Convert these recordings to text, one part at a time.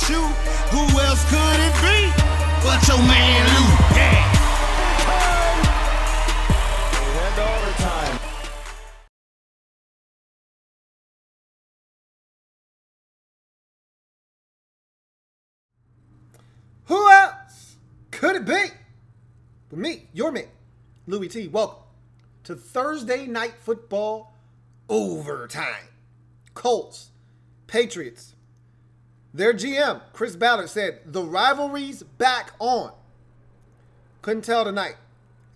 you. Who else could it be but your man Lou? Yeah. And overtime. Who else could it be but me, your man, Louie T? Welcome to Thursday Night Football Overtime. Colts, Patriots. Their GM, Chris Ballard, said the rivalry's back on. Couldn't tell tonight.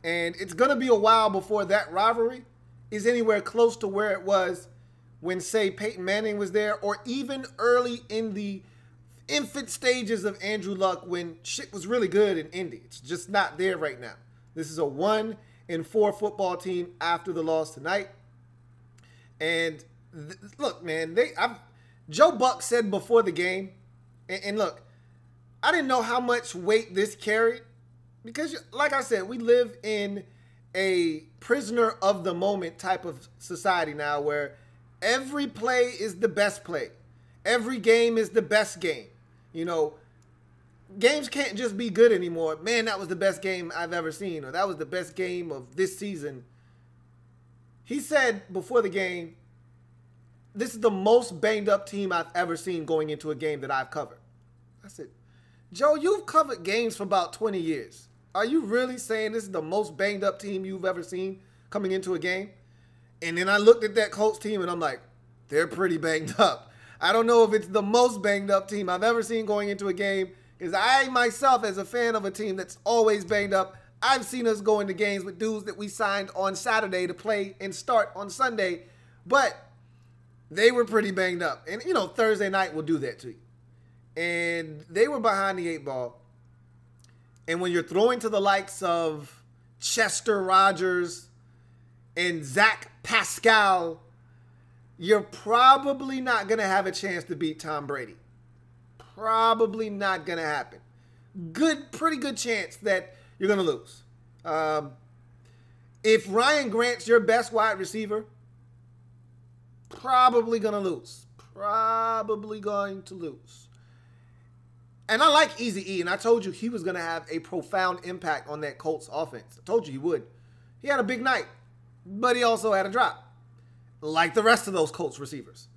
And it's going to be a while before that rivalry is anywhere close to where it was when, say, Peyton Manning was there, or even early in the infant stages of Andrew Luck when shit was really good in Indy. It's just not there right now. This is a 1-4 football team after the loss tonight. And look, man, Joe Buck said before the game, and look, I didn't know how much weight this carried because, like I said, we live in a prisoner of the moment type of society now where every play is the best play. Every game is the best game. You know, games can't just be good anymore. Man, that was the best game I've ever seen, or that was the best game of this season. He said before the game, this is the most banged up team I've ever seen going into a game that I've covered. I said, Joe, you've covered games for about 20 years. Are you really saying this is the most banged up team you've ever seen coming into a game? And then I looked at that Colts team and I'm like, they're pretty banged up. I don't know if it's the most banged up team I've ever seen going into a game, because I myself, as a fan of a team that's always banged up, I've seen us go into games with dudes that we signed on Saturday to play and start on Sunday, but they were pretty banged up. And, you know, Thursday night will do that to you. And they were behind the 8 ball. And when you're throwing to the likes of Chester Rogers and Zach Pascal, you're probably not going to have a chance to beat Tom Brady. Probably not going to happen. Pretty good chance that you're going to lose. If Ryan Grant's your best wide receiver, probably going to lose. Probably going to lose. And I like Eazy-E, and I told you he was going to have a profound impact on that Colts offense. I told you he would. He had a big night, but he also had a drop, like the rest of those Colts receivers.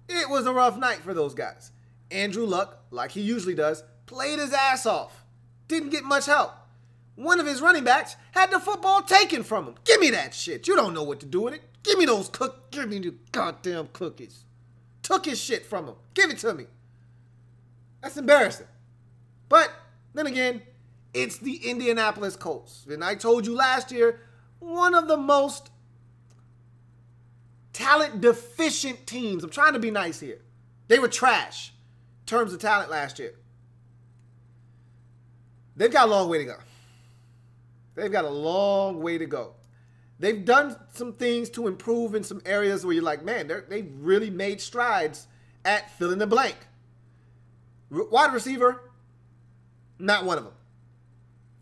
It was a rough night for those guys. Andrew Luck, like he usually does, played his ass off. Didn't get much help. One of his running backs had the football taken from him. Give me that shit. You don't know what to do with it. Give me give me the goddamn cookies. Took his shit from him. Give it to me. That's embarrassing. But then again, it's the Indianapolis Colts. And I told you last year, one of the most talent deficient teams. I'm trying to be nice here. They were trash in terms of talent last year. They've got a long way to go. They've got a long way to go. They've done some things to improve in some areas where you're like, man, they've really made strides at fill in the blank. Wide receiver, not one of them.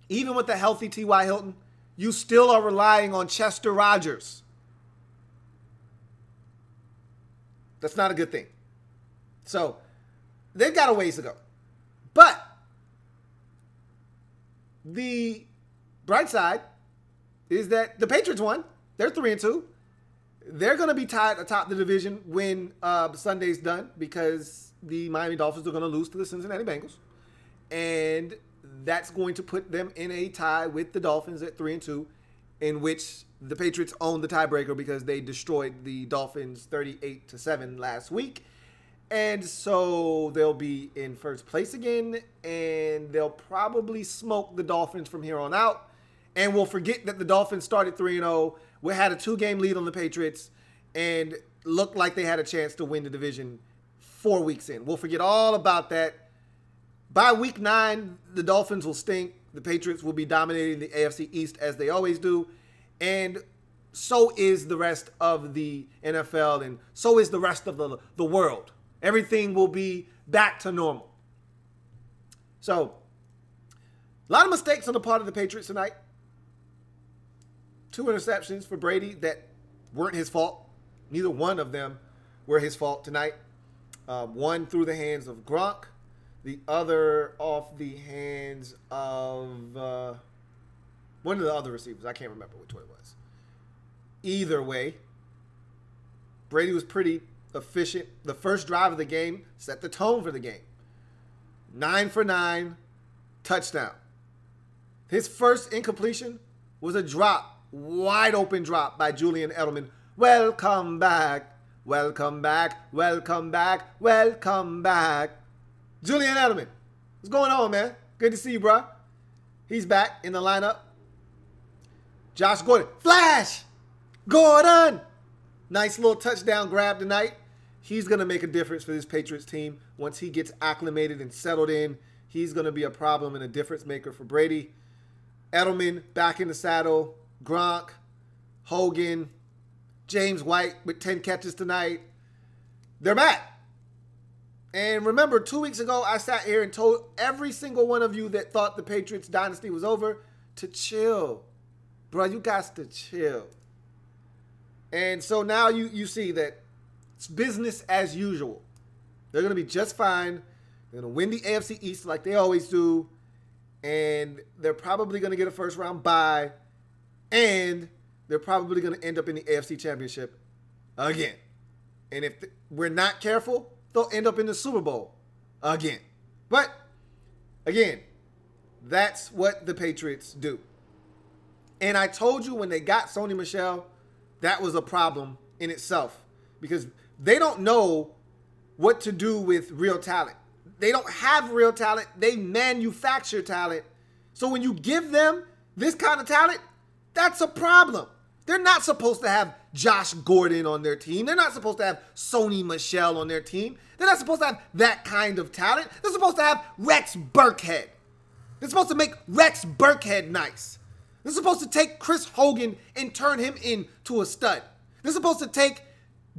Even with the healthy T.Y. Hilton, you still are relying on Chester Rogers. That's not a good thing. So, they've got a ways to go. But the bright side is that the Patriots won. They're 3-2. They're going to be tied atop the division when Sunday's done, because the Miami Dolphins are going to lose to the Cincinnati Bengals. And that's going to put them in a tie with the Dolphins at 3-2, in which the Patriots own the tiebreaker because they destroyed the Dolphins 38-7 last week. And so they'll be in first place again, and they'll probably smoke the Dolphins from here on out. And we'll forget that the Dolphins started 3-0. We had a 2-game lead on the Patriots and looked like they had a chance to win the division 4 weeks in. We'll forget all about that. By week 9, the Dolphins will stink. The Patriots will be dominating the AFC East as they always do. And so is the rest of the NFL, and so is the rest of the world. Everything will be back to normal. So, a lot of mistakes on the part of the Patriots tonight. 2 interceptions for Brady that weren't his fault. Neither one of them were his fault tonight. One through the hands of Gronk. The other off the hands of one of the other receivers. I can't remember which one it was. Either way, Brady was pretty efficient. The first drive of the game set the tone for the game. 9 for 9, touchdown. His first incompletion was a drop, wide open drop by Julian Edelman. Welcome back, welcome back, welcome back, welcome back. Julian Edelman, what's going on, man? Good to see you, bro. He's back in the lineup. Josh Gordon, flash! Gordon! Nice little touchdown grab tonight. He's going to make a difference for this Patriots team. Once he gets acclimated and settled in, he's going to be a problem and a difference maker for Brady. Edelman back in the saddle. Gronk, Hogan, James White with 10 catches tonight. They're back. And remember, 2 weeks ago, I sat here and told every single one of you that thought the Patriots dynasty was over to chill. Bro, you got to chill. And so now you see that it's business as usual. They're going to be just fine. They're going to win the AFC East like they always do. And they're probably going to get a first-round bye. And they're probably going to end up in the AFC Championship again. And if we're not careful, they'll end up in the Super Bowl again. But, again, that's what the Patriots do. And I told you when they got Sony Michel, that was a problem in itself. Because they don't know what to do with real talent. They don't have real talent. They manufacture talent. So when you give them this kind of talent, that's a problem. They're not supposed to have Josh Gordon on their team. They're not supposed to have Sony Michel on their team. They're not supposed to have that kind of talent. They're supposed to have Rex Burkhead. They're supposed to make Rex Burkhead nice. They're supposed to take Chris Hogan and turn him into a stud. They're supposed to take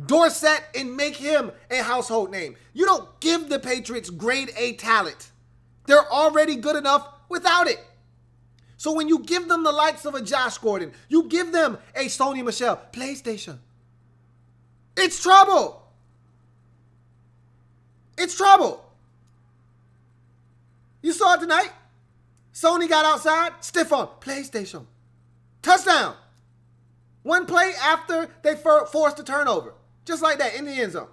Dorsett and make him a household name. You don't give the Patriots grade A talent. They're already good enough without it. So when you give them the likes of a Josh Gordon, you give them a Sony Michel, PlayStation, it's trouble. It's trouble. You saw it tonight. Sony got outside, stiff arm, PlayStation, touchdown. One play after they forced a turnover. Just like that, in the end zone.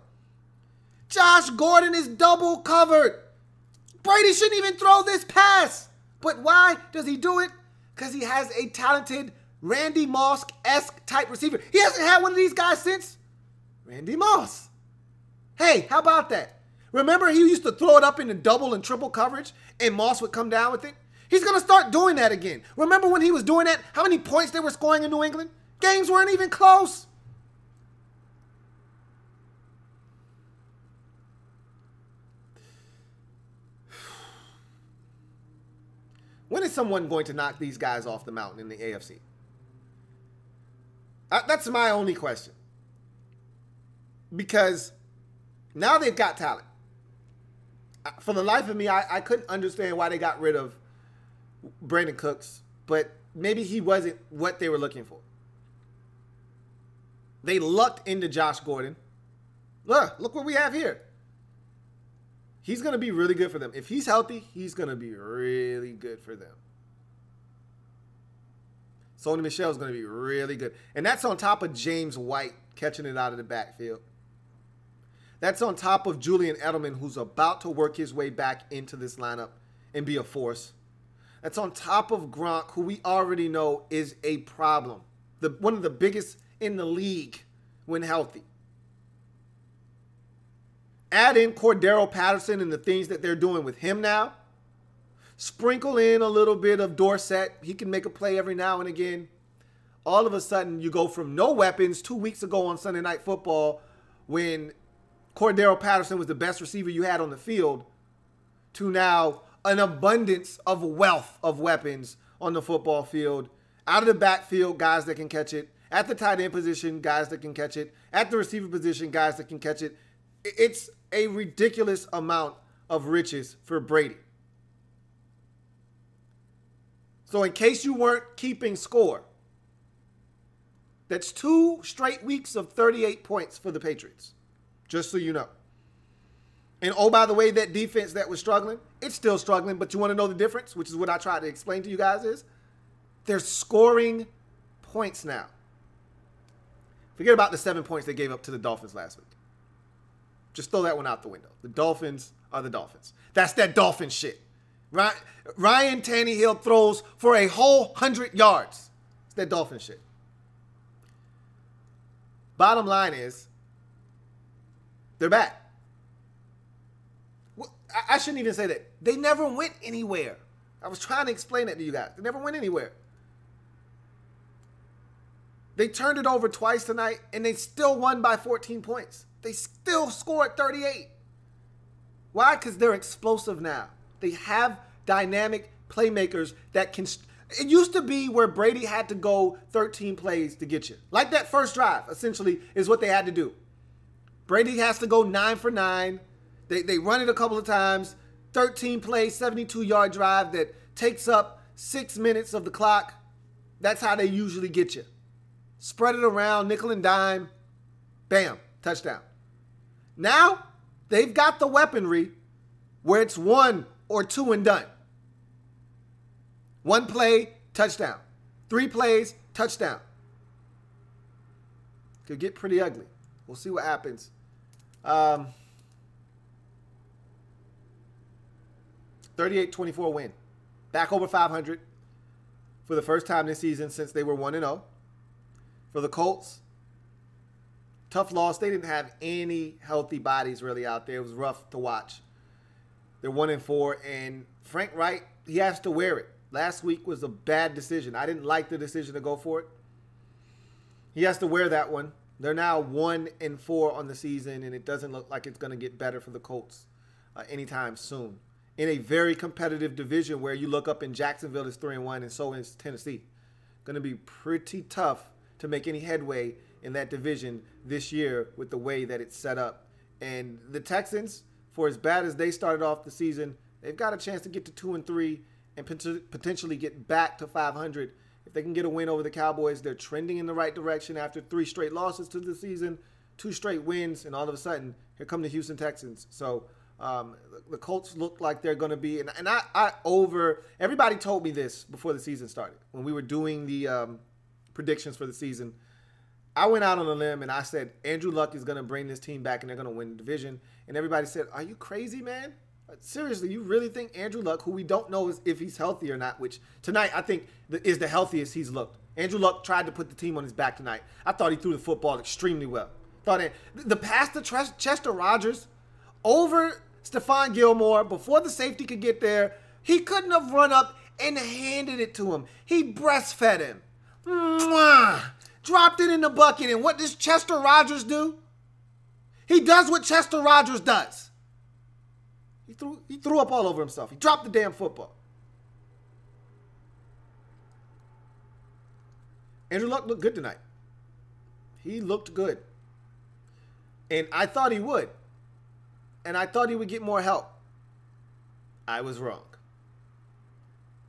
Josh Gordon is double covered. Brady shouldn't even throw this pass. But why does he do it? Because he has a talented Randy Moss-esque type receiver. He hasn't had one of these guys since Randy Moss. Hey, how about that? Remember he used to throw it up in the double and triple coverage and Moss would come down with it? He's going to start doing that again. Remember when he was doing that, how many points they were scoring in New England? Games weren't even close. When is someone going to knock these guys off the mountain in the AFC? That's my only question. Because now they've got talent. For the life of me, I couldn't understand why they got rid of Brandon Cooks, but maybe he wasn't what they were looking for. They lucked into Josh Gordon. Look what we have here. He's going to be really good for them. If he's healthy, he's going to be really good for them. Sony Michel is going to be really good. And that's on top of James White catching it out of the backfield. That's on top of Julian Edelman, who's about to work his way back into this lineup and be a force. That's on top of Gronk, who we already know is a problem. One of the biggest in the league when healthy. Add in Cordero Patterson and the things that they're doing with him now. Sprinkle in a little bit of Dorsett. He can make a play every now and again. All of a sudden, you go from no weapons 2 weeks ago on Sunday Night Football when Cordero Patterson was the best receiver you had on the field to now an abundance of wealth of weapons on the football field. Out of the backfield, guys that can catch it. At the tight end position, guys that can catch it. At the receiver position, guys that can catch it. It's a ridiculous amount of riches for Brady. So in case you weren't keeping score, that's 2 straight weeks of 38 points for the Patriots. Just so you know. And oh, by the way, that defense that was struggling, it's still struggling, but you want to know the difference, which is what I tried to explain to you guys is, they're scoring points now. Forget about the 7 points they gave up to the Dolphins last week. Just throw that one out the window. The Dolphins are the Dolphins. That's that Dolphin shit. Ryan Tannehill throws for a whole 100 yards. It's that Dolphin shit. Bottom line is, they're back. I shouldn't even say that. They never went anywhere. I was trying to explain that to you guys. They never went anywhere. They turned it over twice tonight, and they still won by 14 points. They still scored 38. Why? Because they're explosive now. They have dynamic playmakers that can... It used to be where Brady had to go 13 plays to get you. Like that first drive, essentially, is what they had to do. Brady has to go 9 for 9. They run it a couple of times. 13 plays, 72-yard drive that takes up 6 minutes of the clock. That's how they usually get you. Spread it around, nickel and dime. Bam, touchdown. Now, they've got the weaponry where it's 1 or 2 and done. 1 play, touchdown. 3 plays, touchdown. Could get pretty ugly. We'll see what happens. 38-24 win. Back over 500 for the first time this season since they were 1-0. For the Colts, tough loss. They didn't have any healthy bodies really out there. It was rough to watch. They're 1-4, and Frank Wright, he has to wear it. Last week was a bad decision. I didn't like the decision to go for it. He has to wear that one. They're now 1-4 on the season, and it doesn't look like it's going to get better for the Colts anytime soon. In a very competitive division where you look up in Jacksonville is 3-1, and so is Tennessee. Going to be pretty tough to make any headway in that division this year with the way that it's set up. And the Texans, for as bad as they started off the season, they've got a chance to get to 2-3 and potentially get back to 500. If they can get a win over the Cowboys, they're trending in the right direction after 3 straight losses to the season, 2 straight wins, and all of a sudden, here come the Houston Texans. So the Colts look like they're going to be, and everybody told me this before the season started. When we were doing the predictions for the season, I went out on a limb and I said, Andrew Luck is going to bring this team back and they're going to win the division. And everybody said, are you crazy, man? Seriously, you really think Andrew Luck, who we don't know if he's healthy or not, which tonight I think is the healthiest he's looked. Andrew Luck tried to put the team on his back tonight. I thought he threw the football extremely well. The pass to Chester Rogers over Stephon Gilmore before the safety could get there, he couldn't have run up and handed it to him. He breastfed him. Mwah! Dropped it in the bucket. And what does Chester Rogers do? He does what Chester Rogers does. He threw up all over himself. He dropped the damn football. Andrew Luck looked good tonight. He looked good. And I thought he would. And I thought he would get more help. I was wrong.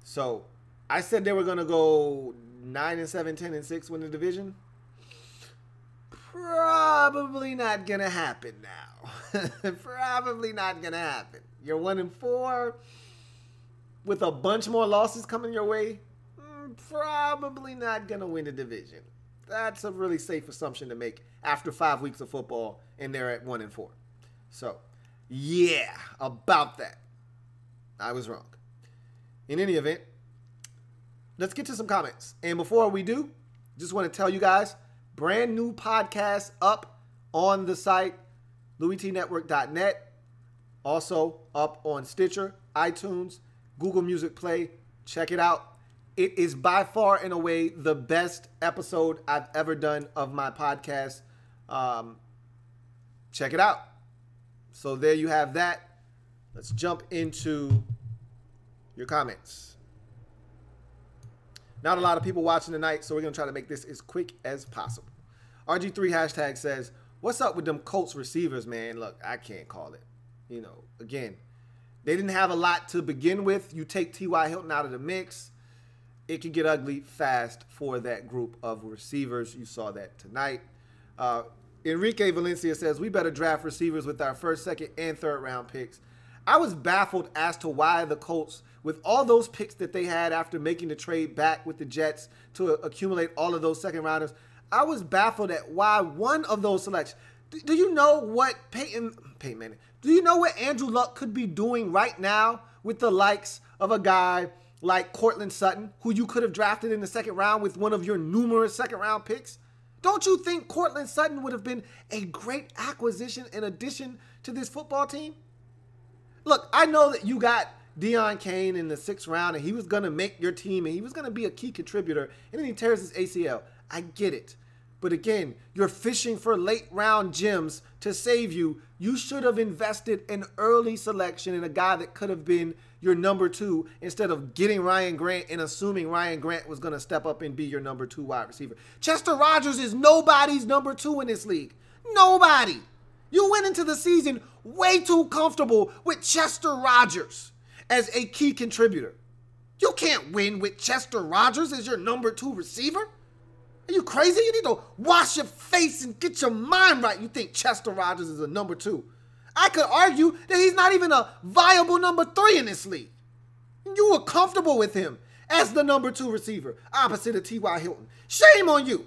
So, I said they were going to go 9-7, 10-6 win the division. Probably not going to happen now. Probably not going to happen. You're 1-4 with a bunch more losses coming your way. Probably not going to win the division. That's a really safe assumption to make after 5 weeks of football and they're at 1-4. So, yeah, about that. I was wrong. In any event, let's get to some comments. And before we do, just want to tell you guys, brand new podcast up on the site, LouieTNetwork.net. Also up on Stitcher, iTunes, Google Music Play. Check it out. It is by far and away the best episode I've ever done of my podcast. Check it out. So there you have that. Let's jump into your comments. Not a lot of people watching tonight, so we're going to try to make this as quick as possible. RG3 hashtag says, what's up with them Colts receivers, man? Look, I can't call it. You know, again, they didn't have a lot to begin with. You take T.Y. Hilton out of the mix, it can get ugly fast for that group of receivers. You saw that tonight. Enrique Valencia says, we better draft receivers with our first, second, and third round picks. I was baffled as to why the Colts, with all those picks that they had after making the trade back with the Jets to accumulate all of those second rounders, I was baffled at why one of those selections. Do you know what Peyton Manning, do you know what Andrew Luck could be doing right now with the likes of a guy like Cortland Sutton, who you could have drafted in the second round with one of your numerous second round picks? Don't you think Cortland Sutton would have been a great acquisition in addition to this football team? Look, I know that you got Deion Kane in the 6th round and he was going to make your team and he was going to be a key contributor, and then he tears his ACL. I get it. But again, you're fishing for late round gems to save you. You should have invested in early selection in a guy that could have been your number 2 instead of getting Ryan Grant and assuming Ryan Grant was going to step up and be your number 2 wide receiver. Chester Rogers is nobody's number 2 in this league. Nobody. You went into the season way too comfortable with Chester Rogers as a key contributor. You can't win with Chester Rogers as your number 2 receiver. Are you crazy? You need to wash your face and get your mind right. You think Chester Rogers is a number 2. I could argue that he's not even a viable number 3 in this league. You were comfortable with him as the number 2 receiver, opposite of T.Y. Hilton. Shame on you.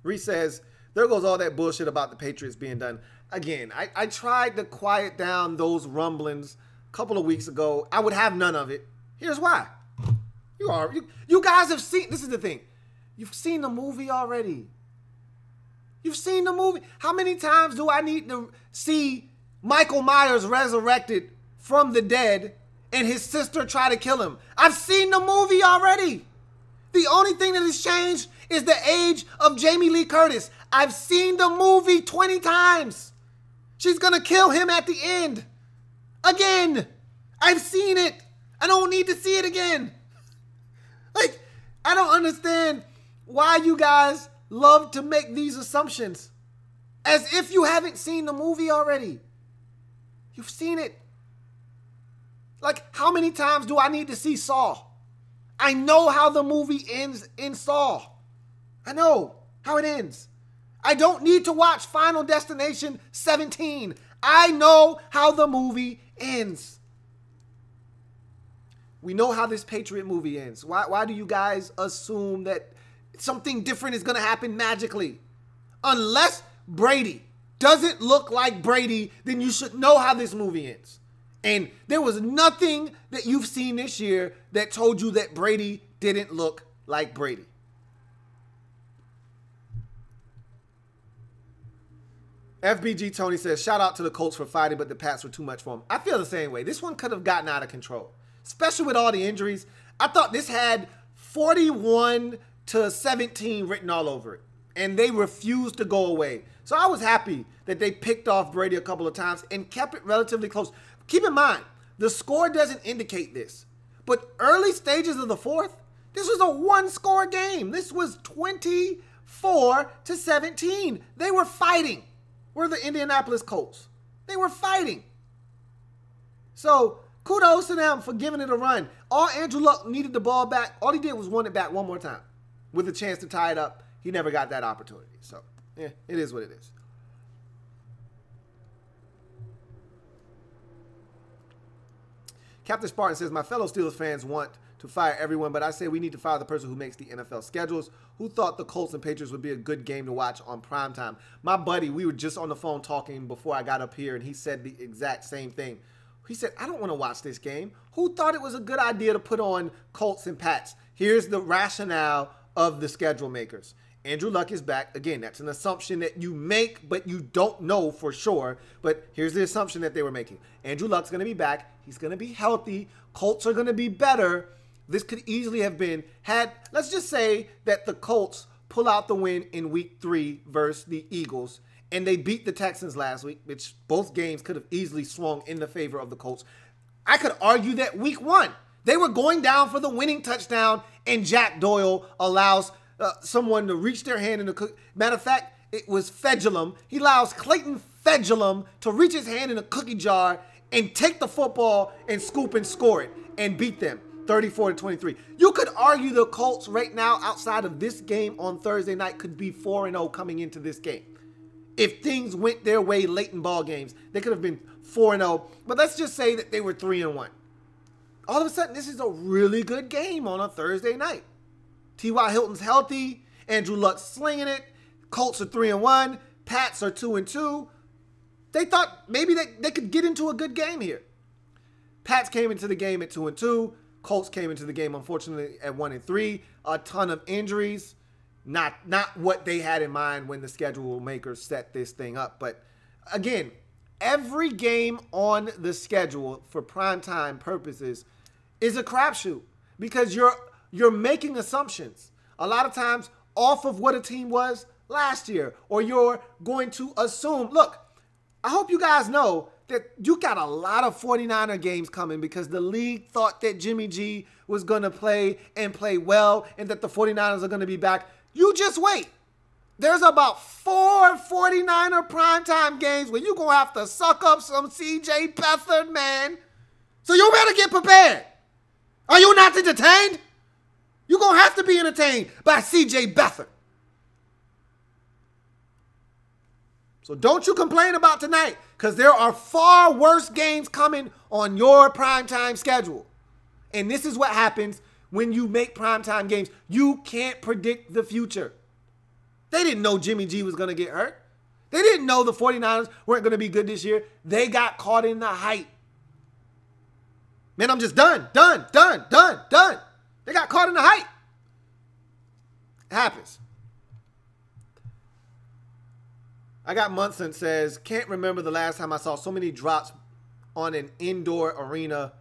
Reese says, there goes all that bullshit about the Patriots being done. Again, I tried to quiet down those rumblings couple of weeks ago. I would have none of it. Here's why. You guys have seen, this is the thing. You've seen the movie already. You've seen the movie. How many times do I need to see Michael Myers resurrected from the dead and his sister try to kill him? I've seen the movie already. The only thing that has changed is the age of Jamie Lee Curtis. I've seen the movie 20 times. She's gonna kill him at the end. Again, I've seen it. I don't need to see it again. Like, I don't understand why you guys love to make these assumptions as if you haven't seen the movie already. You've seen it. Like, how many times do I need to see Saw? I know how the movie ends in Saw. I know how it ends. I don't need to watch Final Destination 17. I know how the movie ends. We know how this Patriot movie ends. Why do you guys assume that something different is going to happen magically? Unless Brady doesn't look like Brady, then you should know how this movie ends. And there was nothing that you've seen this year that told you that Brady didn't look like Brady. FBG Tony says, shout out to the Colts for fighting, but the Pats were too much for them. I feel the same way. This one could have gotten out of control, especially with all the injuries. I thought this had 41-17 written all over it, and they refused to go away. So I was happy that they picked off Brady a couple of times and kept it relatively close. Keep in mind, the score doesn't indicate this, but early stages of the fourth, this was a one-score game. This was 24-17. They were fighting. We're the Indianapolis Colts. They were fighting. So kudos to them for giving it a run. All Andrew Luck needed the ball back. All he did was run it back one more time with a chance to tie it up. He never got that opportunity. So, yeah, it is what it is. Captain Spartan says, my fellow Steelers fans want to fire everyone, but I say we need to fire the person who makes the NFL schedules. Who thought the Colts and Patriots would be a good game to watch on primetime? My buddy, we were just on the phone talking before I got up here, and he said the exact same thing. He said, I don't want to watch this game. Who thought it was a good idea to put on Colts and Pats? Here's the rationale of the schedule makers. Andrew Luck is back. Again, that's an assumption that you make, but you don't know for sure. But here's the assumption that they were making. Andrew Luck's going to be back. He's going to be healthy. Colts are going to be better. This could easily have been had, let's just say that the Colts pull out the win in week 3 versus the Eagles, and they beat the Texans last week, which both games could have easily swung in the favor of the Colts. I could argue that week 1, they were going down for the winning touchdown, and Jack Doyle allows someone to reach their hand in the cookie. Matter of fact, it was Fedulum. He allows Clayton Fedulum to reach his hand in a cookie jar and take the football and scoop and score it and beat them. 34-23. You could argue the Colts right now, outside of this game on Thursday night, could be 4-0 coming into this game. If things went their way late in ball games, they could have been 4-0. But let's just say that they were 3-1. All of a sudden, this is a really good game on a Thursday night. T.Y. Hilton's healthy. Andrew Luck's slinging it. Colts are 3-1. Pats are 2-2. They thought maybe they could get into a good game here. Pats came into the game at 2-2. Colts came into the game, unfortunately, at 1-3. A ton of injuries. Not what they had in mind when the schedule makers set this thing up. But again, every game on the schedule for primetime purposes is a crapshoot because you're making assumptions. A lot of times off of what a team was last year, or you're going to assume. Look, I hope you guys know that you got a lot of 49er games coming because the league thought that Jimmy G was going to play and play well and that the 49ers are going to be back. You just wait. There's about 4 49er primetime games where you're going to have to suck up some C.J. Beathard, man. So you better get prepared. Are you not entertained? You're going to have to be entertained by C.J. Beathard. So don't you complain about tonight, because there are far worse games coming on your primetime schedule. And this is what happens when you make primetime games. You can't predict the future. They didn't know Jimmy G was going to get hurt. They didn't know the 49ers weren't going to be good this year. They got caught in the hype. Man, I'm just done. They got caught in the hype. It happens. I got Munson says, can't remember the last time I saw so many drops on an indoor arena.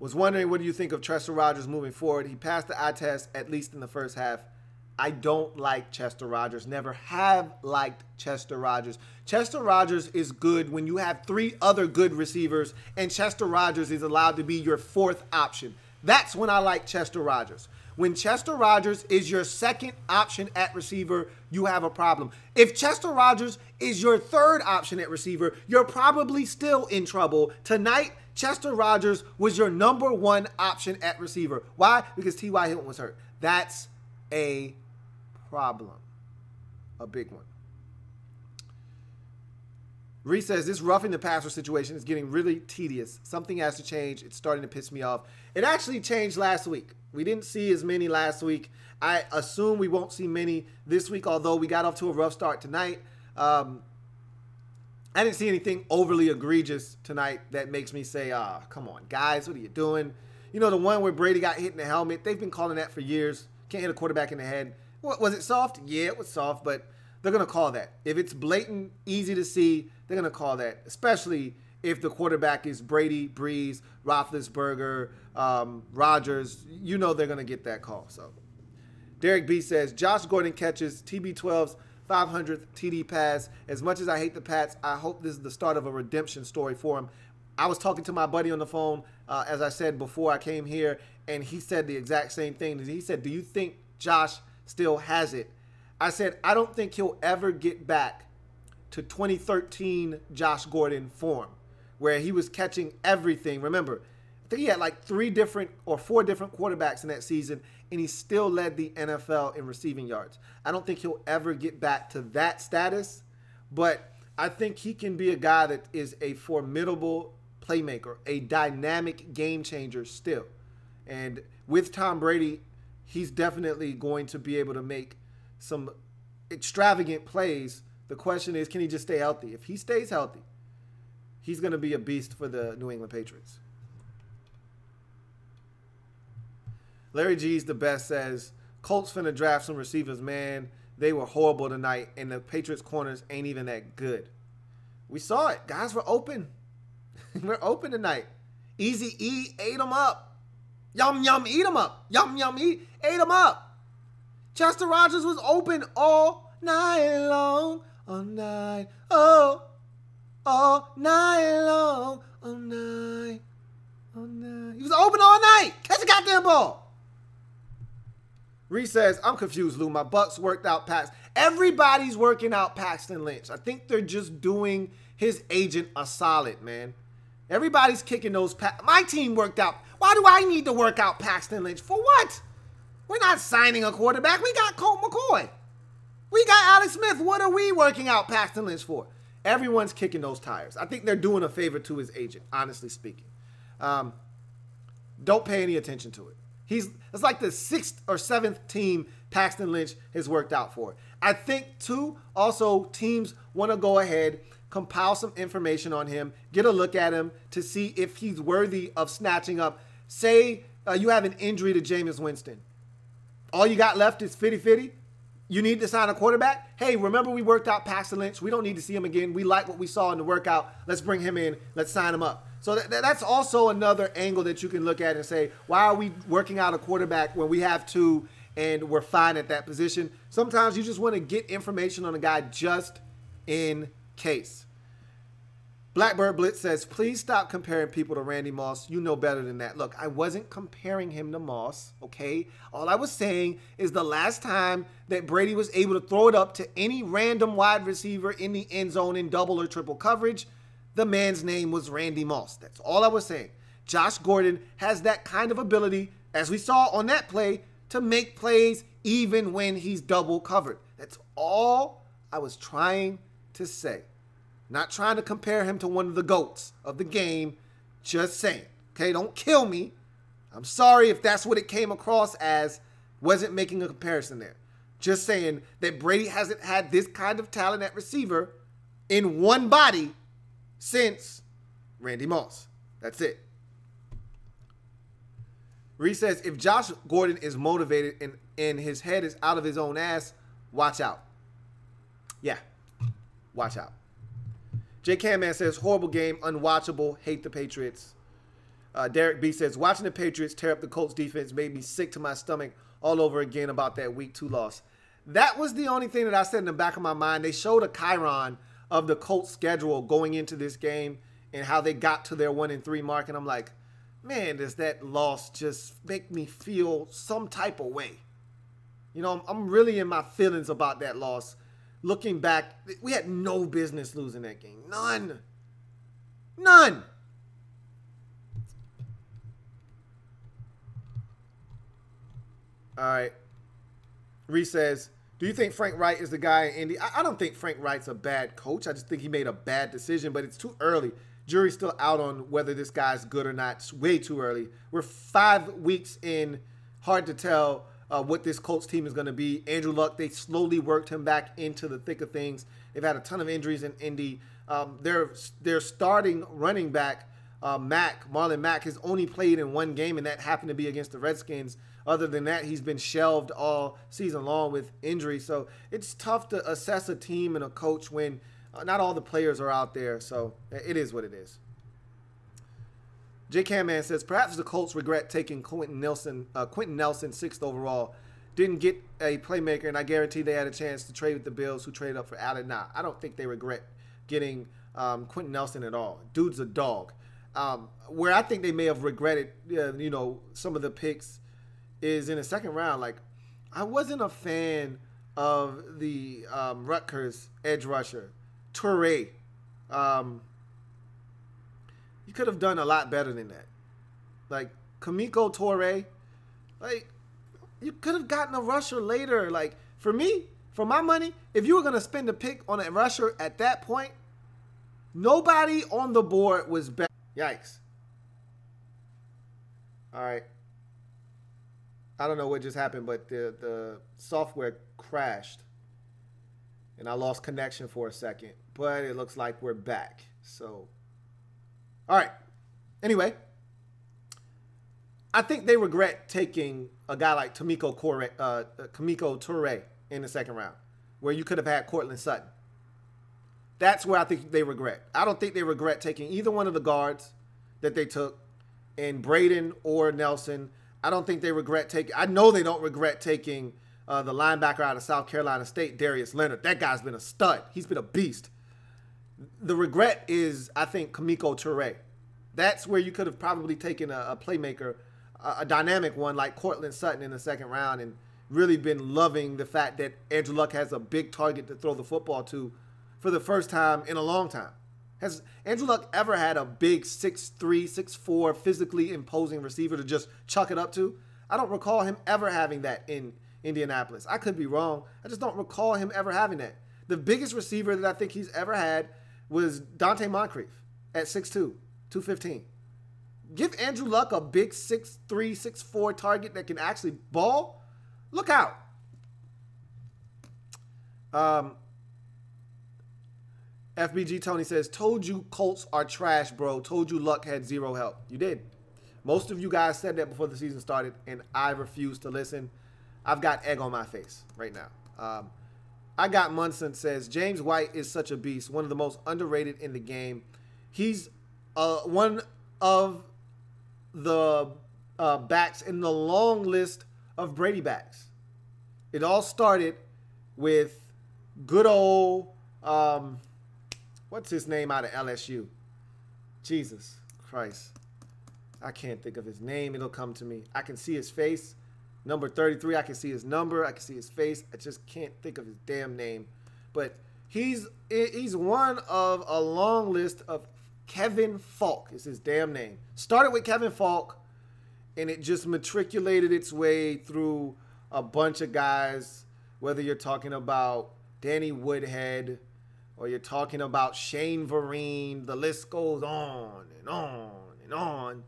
Was wondering, what do you think of Chester Rogers moving forward? He passed the eye test, at least in the first half. I don't like Chester Rogers. Never have liked Chester Rogers. Chester Rogers is good when you have 3 other good receivers, and Chester Rogers is allowed to be your 4th option. That's when I like Chester Rogers. When Chester Rogers is your 2nd option at receiver, you have a problem. If Chester Rogers is your 3rd option at receiver, you're probably still in trouble. Tonight, Chester Rogers was your number 1 option at receiver. Why? Because T.Y. Hilton was hurt. That's a problem. A big one. Reese says, this roughing the passer situation is getting really tedious. Something has to change. It's starting to piss me off. It actually changed last week. We didn't see as many last week. I assume we won't see many this week, although we got off to a rough start tonight. I didn't see anything overly egregious tonight that makes me say, come on, guys, what are you doing? You know, the one where Brady got hit in the helmet, they've been calling that for years. Can't hit a quarterback in the head. What, was it soft? Yeah, it was soft, but they're going to call that. If it's blatant, easy to see, they're going to call that, especially if the quarterback is Brady, Breeze, Roethlisberger, Rodgers. You know they're going to get that call. So Derek B says, Josh Gordon catches TB12's 500th TD pass. As much as I hate the Pats, I hope this is the start of a redemption story for him. I was talking to my buddy on the phone, as I said before I came here, and he said the exact same thing. He said, do you think Josh still has it? I said, I don't think he'll ever get back to 2013 Josh Gordon form, where he was catching everything. Remember, I think he had like 4 different quarterbacks in that season, and he still led the NFL in receiving yards. I don't think he'll ever get back to that status, but I think he can be a guy that is a formidable playmaker, a dynamic game changer still. And with Tom Brady, he's definitely going to be able to make some extravagant plays. The question is, can he just stay healthy? If he stays healthy, he's going to be a beast for the New England Patriots. Larry G's the best says, Colts finna draft some receivers, man. They were horrible tonight, and the Patriots corners ain't even that good. We saw it. Guys were open. We're open tonight. Easy E ate them up. Yum, yum, eat them up. Yum, yum, eat. Ate them up. Chester Rogers was open all night long. All night. Oh. All night long. All night. All night. He was open all night. Catch the goddamn ball. Reese says, I'm confused, Lou. My Bucks worked out Paxton. Everybody's working out Paxton Lynch. I think they're just doing his agent a solid, man. Everybody's kicking those. My team worked out. Why do I need to work out Paxton Lynch? For what? We're not signing a quarterback. We got Colt McCoy. We got Alex Smith. What are we working out Paxton Lynch for? Everyone's kicking those tires. I think they're doing a favor to his agent, honestly speaking. Don't pay any attention to it. It's like the 6th or 7th team Paxton Lynch has worked out for. I think, too, also teams want to go ahead, compile some information on him, get a look at him to see if he's worthy of snatching up. Say you have an injury to Jameis Winston. All you got left is 50-50. You need to sign a quarterback. Hey, remember we worked out Paxton Lynch. We don't need to see him again. We like what we saw in the workout. Let's bring him in. Let's sign him up. So that's also another angle that you can look at and say, why are we working out a quarterback when we have two and we're fine at that position? Sometimes you just want to get information on a guy just in case. Blackbird Blitz says, please stop comparing people to Randy Moss. You know better than that. Look, I wasn't comparing him to Moss, okay? All I was saying is the last time that Brady was able to throw it up to any random wide receiver in the end zone in double or triple coverage, the man's name was Randy Moss. That's all I was saying. Josh Gordon has that kind of ability, as we saw on that play, to make plays even when he's double covered. That's all I was trying to say. Not trying to compare him to one of the GOATs of the game. Just saying. Okay, don't kill me. I'm sorry if that's what it came across as. Wasn't making a comparison there. Just saying that Brady hasn't had this kind of talent at receiver in one body since Randy Moss. That's it. Reese says, if Josh Gordon is motivated and his head is out of his own ass, watch out. Yeah, watch out. J. Camman says, horrible game, unwatchable, hate the Patriots. Derek B says, watching the Patriots tear up the Colts defense made me sick to my stomach all over again about that week 2 loss. That was the only thing that I said in the back of my mind. They showed a chyron of the Colts schedule going into this game and how they got to their 1-3 mark. And I'm like, man, does that loss just make me feel some type of way? You know, I'm really in my feelings about that loss. Looking back, we had no business losing that game. None. None. All right. Reese says, do you think Frank Wright is the guy in Indy? I don't think Frank Wright's a bad coach. I just think he made a bad decision, but it's too early. Jury's still out on whether this guy's good or not. It's way too early. We're 5 weeks in. Hard to tell what this Colts team is going to be. Andrew Luck, they slowly worked him back into the thick of things. They've had a ton of injuries in Indy. Their starting running back, Marlon Mack, has only played in 1 game, and that happened to be against the Redskins. Other than that, he's been shelved all season long with injury. So it's tough to assess a team and a coach when not all the players are out there. So it is what it is. J. Camman says, perhaps the Colts regret taking Quentin Nelson 6th overall. Didn't get a playmaker, and I guarantee they had a chance to trade with the Bills, who traded up for Allen. Nah, I don't think they regret getting Quentin Nelson at all. Dude's a dog. Where I think they may have regretted, some of the picks is in the 2nd round. Like, I wasn't a fan of the Rutgers edge rusher, Toure. You could have done a lot better than that. Like, Kamiko Toure, like, you could have gotten a rusher later. Like, for me, for my money, if you were going to spend a pick on a rusher at that point, nobody on the board was better. Yikes. All right. I don't know what just happened, but the software crashed. And I lost connection for a second. But it looks like we're back. So, all right. Anyway, I think they regret taking a guy like Kamiko Toure in the 2nd round, where you could have had Cortland Sutton. That's where I think they regret. I don't think they regret taking either one of the guards that they took, in Braden or Nelson. I don't think they regret taking. I know they don't regret taking the linebacker out of South Carolina State, Darius Leonard. That guy's been a stud. He's been a beast. The regret is, I think, Kamiko Toure. That's where you could have probably taken a playmaker, a dynamic one like Cortland Sutton in the 2nd round, and really been loving the fact that Andrew Luck has a big target to throw the football to for the first time in a long time. Has Andrew Luck ever had a big 6'3", 6'4", physically imposing receiver to just chuck it up to? I don't recall him ever having that in Indianapolis. I could be wrong. I just don't recall him ever having that. The biggest receiver that I think he's ever had was Dante Moncrief at 6'2", 215. Give Andrew Luck a big 6'3", 6'4" target that can actually ball. Look out. FBG Tony says, told you Colts are trash, bro. Told you Luck had zero help. You did. Most of you guys said that before the season started, and I refused to listen. I've got egg on my face right now. I got Munson says, James White is such a beast, one of the most underrated in the game. He's one of the backs in the long list of Brady backs. It all started with good old, what's his name out of LSU? Jesus Christ. I can't think of his name. It'll come to me. I can see his face. Number 33, I can see his number. I can see his face. I just can't think of his damn name. But he's one of a long list of Kevin Falk is his damn name. Started with Kevin Falk, and it just matriculated its way through a bunch of guys, whether you're talking about Danny Woodhead or you're talking about Shane Vereen. The list goes on and on and on.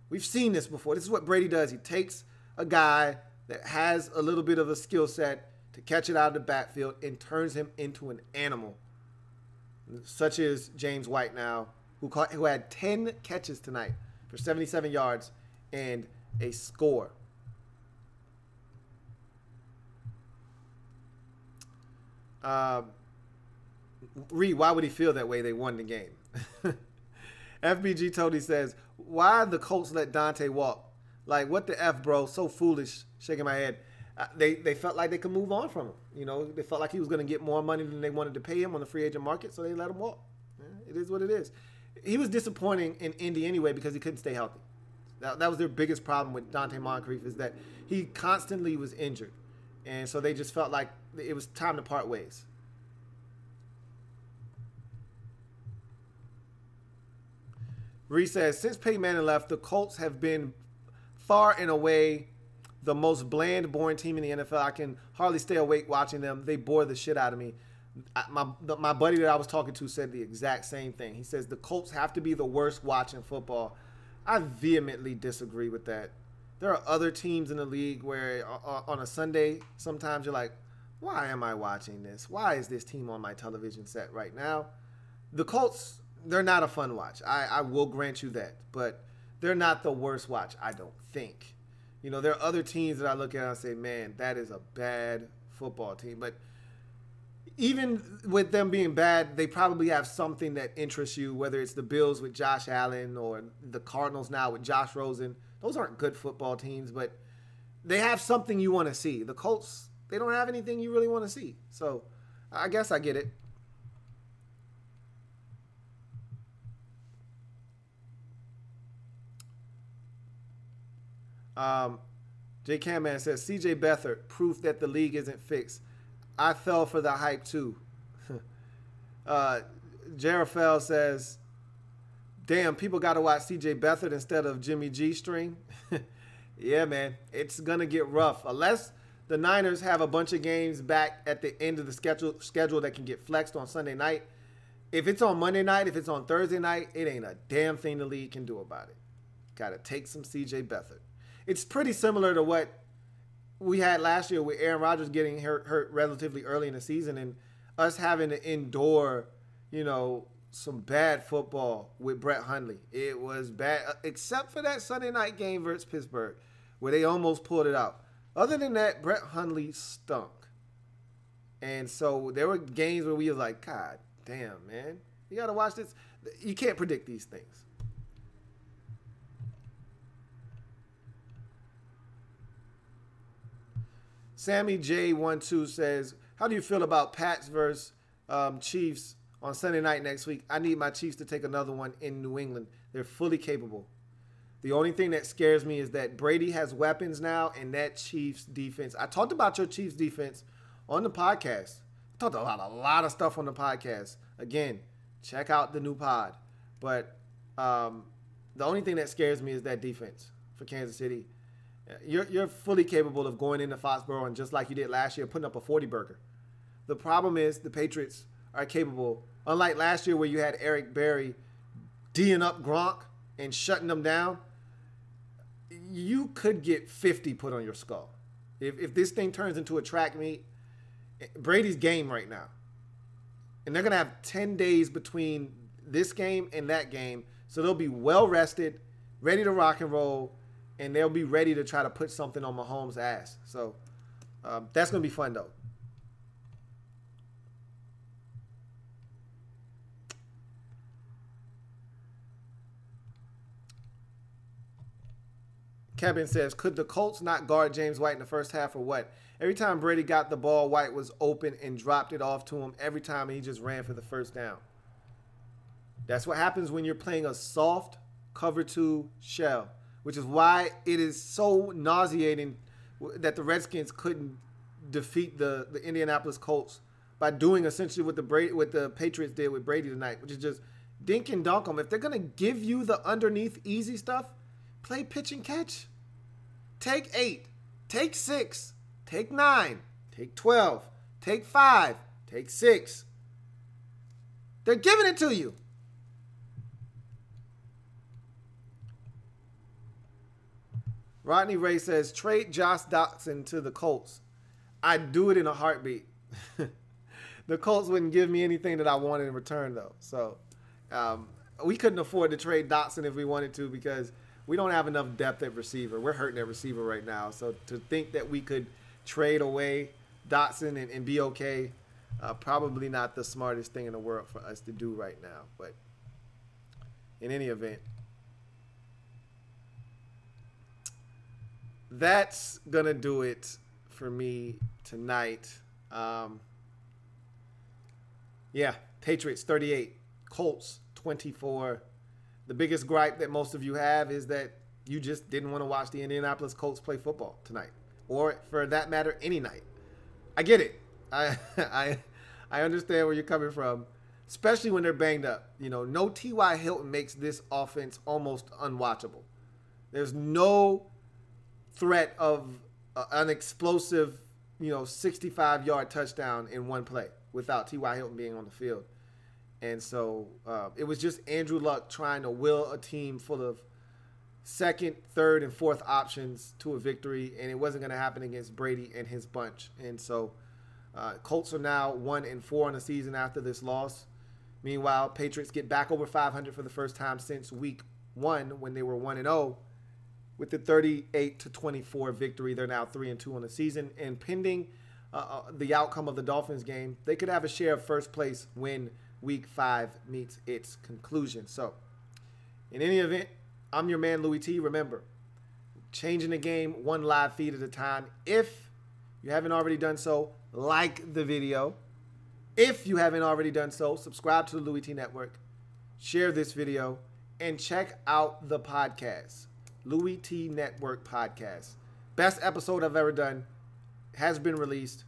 We've seen this before. This is what Brady does. He takes a guy that has a little bit of a skill set to catch it out of the backfield and turns him into an animal, such as James White now, who had 10 catches tonight for 77 yards and a score. Reed, why would he feel that way? They won the game. FBG Tony says, why the Colts let Dante walk? Like, what the F, bro? So foolish. Shaking my head. They felt like they could move on from him. You know, they felt like he was going to get more money than they wanted to pay him on the free agent market, so they let him walk. Yeah, it is what it is. He was disappointing in Indy anyway because he couldn't stay healthy. That was their biggest problem with Dante Moncrief, is that he constantly was injured. And so they just felt like it was time to part ways. Reese says, since Peyton Manning left, the Colts have been far and away the most bland, boring team in the NFL. I can hardly stay awake watching them. They bore the shit out of me. My buddy that I was talking to said the exact same thing. He says the Colts have to be the worst watching football. I vehemently disagree with that. There are other teams in the league where on a Sunday, sometimes you're like, why am I watching this? Why is this team on my television set right now? The Colts, they're not a fun watch. I will grant you that. But they're not the worst watch, I don't think. You know, there are other teams that I look at and I say, man, that is a bad football team. But even with them being bad, they probably have something that interests you, whether it's the Bills with Josh Allen or the Cardinals now with Josh Rosen. Those aren't good football teams, but they have something you want to see. The Colts, they don't have anything you really want to see. So I guess I get it. J. Camman says, CJ Beathard, proof that the league isn't fixed. I fell for the hype too. Jarafel says, damn, people got to watch CJ Beathard instead of Jimmy G string. Yeah, man, it's going to get rough. Unless the Niners have a bunch of games back at the end of the schedule that can get flexed on Sunday night. If it's on Monday night, if it's on Thursday night, it ain't a damn thing the league can do about it. Got to take some CJ Beathard. It's pretty similar to what we had last year with Aaron Rodgers getting hurt relatively early in the season and us having to endure, you know, some bad football with Brett Hundley. It was bad, except for that Sunday night game versus Pittsburgh where they almost pulled it out. Other than that, Brett Hundley stunk. And so there were games where we were like, God damn, man, you got to watch this. You can't predict these things. Sammy J12 says, how do you feel about Pats versus Chiefs on Sunday night next week? I need my Chiefs to take another one in New England. They're fully capable. The only thing that scares me is that Brady has weapons now and that Chiefs defense. I talked about your Chiefs defense on the podcast. I talked about a lot of stuff on the podcast. Again, check out the new pod. But the only thing that scares me is that defense for Kansas City. You're fully capable of going into Foxborough and just like you did last year, putting up a 40-burger. The problem is the Patriots are capable, unlike last year where you had Eric Berry D'ing up Gronk and shutting them down, you could get 50 put on your skull. If this thing turns into a track meet, Brady's game right now. And they're going to have 10 days between this game and that game, so they'll be well rested, ready to rock and roll, and they'll be ready to try to put something on Mahomes' ass. So that's going to be fun, though. Kevin says, could the Colts not guard James White in the first half or what? Every time Brady got the ball, White was open and dropped it off to him every time, and he just ran for the first down. That's what happens when you're playing a soft cover 2 shell, which is why it is so nauseating that the Redskins couldn't defeat the Indianapolis Colts by doing essentially what the Patriots did with Brady tonight, which is just dink and dunk them. If they're going to give you the underneath easy stuff, play pitch and catch. Take 8. Take 6. Take 9. Take 12. Take 5. Take 6. They're giving it to you. Rodney Ray says, trade Josh Doctson to the Colts. I'd do it in a heartbeat. The Colts wouldn't give me anything that I wanted in return, though. So we couldn't afford to trade Doctson if we wanted to because we don't have enough depth at receiver. We're hurting at receiver right now. So to think that we could trade away Doctson and be okay, probably not the smartest thing in the world for us to do right now. But in any event, that's going to do it for me tonight. Yeah, Patriots 38, Colts 24. The biggest gripe that most of you have is that you just didn't want to watch the Indianapolis Colts play football tonight, or for that matter, any night. I get it. I understand where you're coming from, especially when they're banged up. You know, no T.Y. Hilton makes this offense almost unwatchable. There's no threat of an explosive, 65-yard touchdown in one play without T.Y. Hilton being on the field. And so it was just Andrew Luck trying to will a team full of second, third, and fourth options to a victory, and it wasn't going to happen against Brady and his bunch. And so Colts are now 1-4 on the season after this loss. Meanwhile, Patriots get back over 500 for the first time since week 1 when they were 1-0. With the 38-24 victory, they're now 3-2 on the season. And pending the outcome of the Dolphins game, they could have a share of first place when Week 5 meets its conclusion. So, in any event, I'm your man, Louie T. Remember, changing the game one live feed at a time. If you haven't already done so, like the video. If you haven't already done so, subscribe to the Louie T Network, share this video, and check out the podcast, Louie T Network Podcast. Best episode I've ever done has been released.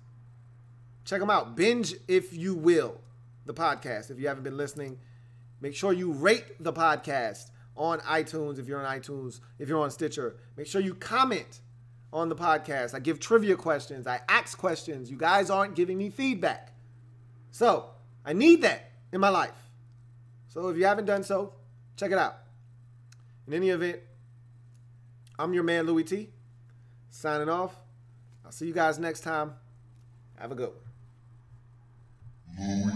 Check them out. Binge, if you will, the podcast. If you haven't been listening, make sure you rate the podcast on iTunes. If you're on iTunes, if you're on Stitcher, make sure you comment on the podcast. I give trivia questions. I ask questions. You guys aren't giving me feedback. So I need that in my life. So if you haven't done so, check it out. In any event, I'm your man, Louie T. Signing off. I'll see you guys next time. Have a good one. Louie.